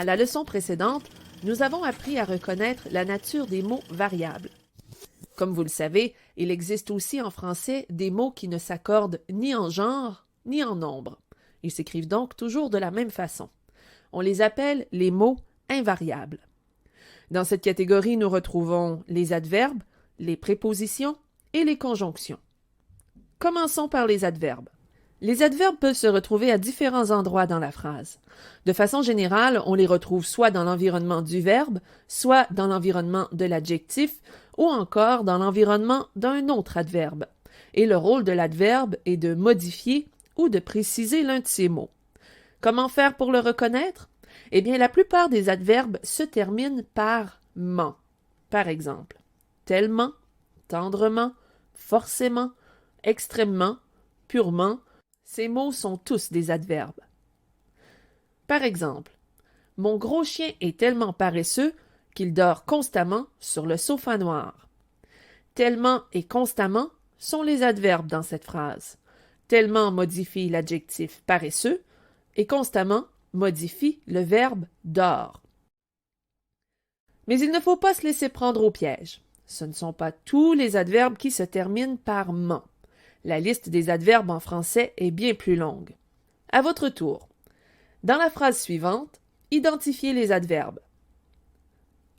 À la leçon précédente, nous avons appris à reconnaître la nature des mots variables. Comme vous le savez, il existe aussi en français des mots qui ne s'accordent ni en genre ni en nombre. Ils s'écrivent donc toujours de la même façon. On les appelle les mots invariables. Dans cette catégorie, nous retrouvons les adverbes, les prépositions et les conjonctions. Commençons par les adverbes. Les adverbes peuvent se retrouver à différents endroits dans la phrase. De façon générale, on les retrouve soit dans l'environnement du verbe, soit dans l'environnement de l'adjectif, ou encore dans l'environnement d'un autre adverbe. Et le rôle de l'adverbe est de modifier ou de préciser l'un de ces mots. Comment faire pour le reconnaître? Eh bien, la plupart des adverbes se terminent par « ment ». Par exemple, tellement, tendrement, forcément, extrêmement, purement. Ces mots sont tous des adverbes. Par exemple, mon gros chien est tellement paresseux qu'il dort constamment sur le sofa noir. Tellement et constamment sont les adverbes dans cette phrase. Tellement modifie l'adjectif paresseux et constamment modifie le verbe dort. Mais il ne faut pas se laisser prendre au piège. Ce ne sont pas tous les adverbes qui se terminent par ment. La liste des adverbes en français est bien plus longue. À votre tour. Dans la phrase suivante, identifiez les adverbes.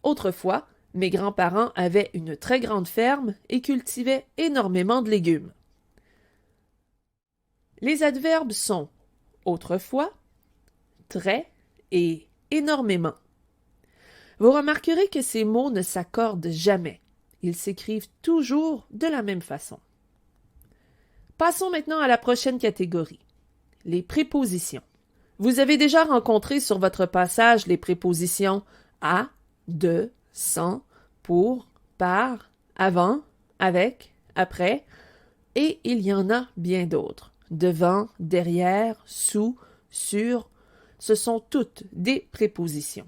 Autrefois, mes grands-parents avaient une très grande ferme et cultivaient énormément de légumes. Les adverbes sont autrefois, très et énormément. Vous remarquerez que ces mots ne s'accordent jamais. Ils s'écrivent toujours de la même façon. Passons maintenant à la prochaine catégorie, les prépositions. Vous avez déjà rencontré sur votre passage les prépositions à, de, sans, pour, par, avant, avec, après, et il y en a bien d'autres. Devant, derrière, sous, sur, ce sont toutes des prépositions.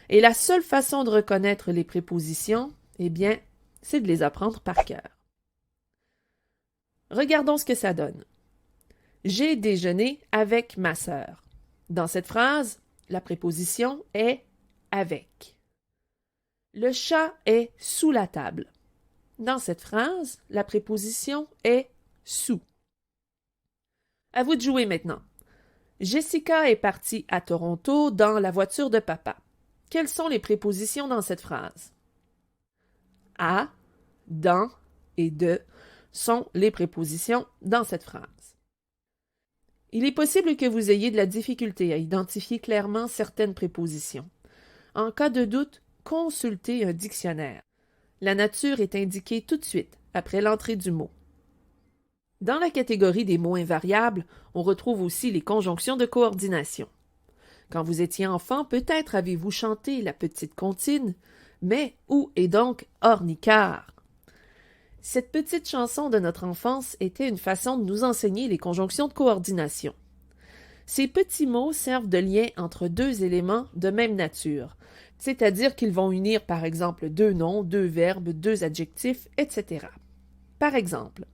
Et la seule façon de reconnaître les prépositions, eh bien, c'est de les apprendre par cœur. Regardons ce que ça donne. J'ai déjeuné avec ma sœur. Dans cette phrase, la préposition est avec. Le chat est sous la table. Dans cette phrase, la préposition est sous. À vous de jouer maintenant. Jessica est partie à Toronto dans la voiture de papa. Quelles sont les prépositions dans cette phrase? À, dans et de sont les prépositions dans cette phrase. Il est possible que vous ayez de la difficulté à identifier clairement certaines prépositions. En cas de doute, consultez un dictionnaire. La nature est indiquée tout de suite après l'entrée du mot. Dans la catégorie des mots invariables, on retrouve aussi les conjonctions de coordination. Quand vous étiez enfant, peut-être avez-vous chanté la petite comptine, mais où est donc ornicard? Cette petite chanson de notre enfance était une façon de nous enseigner les conjonctions de coordination. Ces petits mots servent de lien entre deux éléments de même nature, c'est-à-dire qu'ils vont unir par exemple deux noms, deux verbes, deux adjectifs, etc. Par exemple,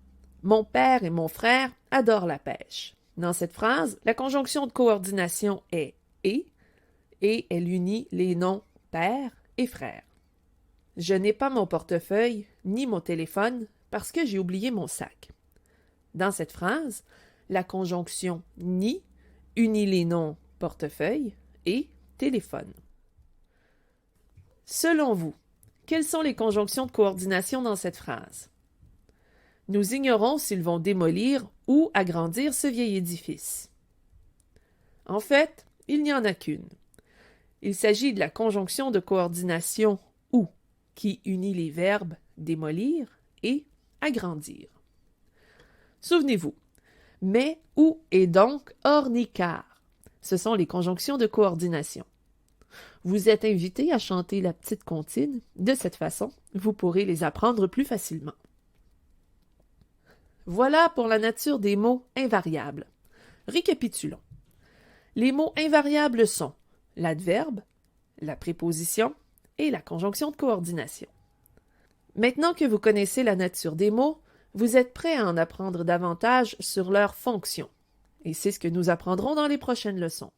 mon père et mon frère adorent la pêche. Dans cette phrase, la conjonction de coordination est et elle unit les noms père et frère. Je n'ai pas mon portefeuille ni mon téléphone parce que j'ai oublié mon sac. Dans cette phrase, la conjonction ni unit les noms portefeuille et téléphone. Selon vous, quelles sont les conjonctions de coordination dans cette phrase? Nous ignorons s'ils vont démolir ou agrandir ce vieil édifice. En fait, il n'y en a qu'une. Il s'agit de la conjonction de coordination ou, qui unit les verbes démolir et agrandir. Souvenez-vous, mais, où et donc ornicard. Ce sont les conjonctions de coordination. Vous êtes invité à chanter la petite comptine. De cette façon, vous pourrez les apprendre plus facilement. Voilà pour la nature des mots invariables. Récapitulons. Les mots invariables sont l'adverbe, la préposition et la conjonction de coordination. Maintenant que vous connaissez la nature des mots, vous êtes prêts à en apprendre davantage sur leurs fonctions. Et c'est ce que nous apprendrons dans les prochaines leçons.